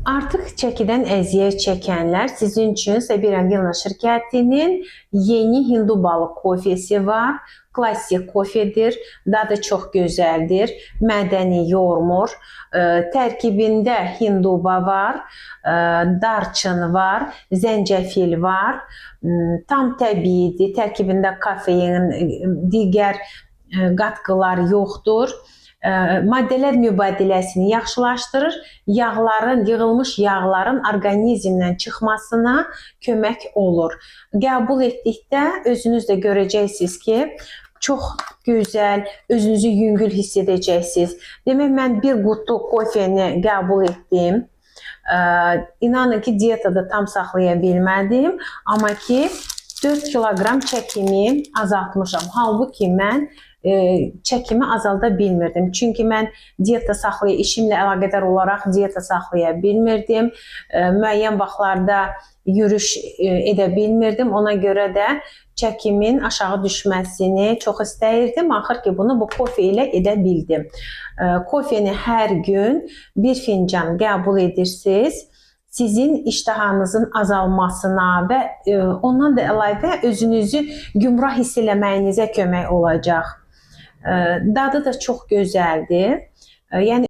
Artıq çəkidən əziyyət çəkənlər sizin üçün Sabirəm Vilna şirkətinin yeni hindu balı kofesi var. Klassik kofedir, dadı çox gözəldir, mədəni yormur. Tərkibində hinduba var, darçın var, zəncəfil var. Tam təbiidir, tərkibində kafein, digər qatqılar yoxdur. Maddələr mübadiləsini yaxşılaşdırır, yığılmış yağların orqanizmdən çıxmasına kömək olur. Qəbul etdikdə özünüz də görəcəksiniz ki, çox gözəl, özünüzü yüngül hiss edəcəksiniz. Demək, mən bir qutu kofeni qəbul etdim. İnanın ki, dietada tam saxlaya bilmədim, amma ki 4 kiloqram çəkimi azaltmışam. Halbuki mən çəkimi azalda bilmirdim. Çünki mən işimlə əlaqədar olaraq diyeta saxlaya bilmirdim. Müəyyən vaxtlarda yürüyüş edə bilmirdim. Ona görə də çəkimin aşağı düşməsini çox istəyirdim. Axır ki, bunu bu kofe ilə edə bildim. Kofeni hər gün bir fincan qəbul edirsiniz. Sizin iştahınızın azalmasına və ondan da əlavə özünüzü gümrah hiss eləməyinizə kömək olacaq. Dadı da çox gözəldir. Yəni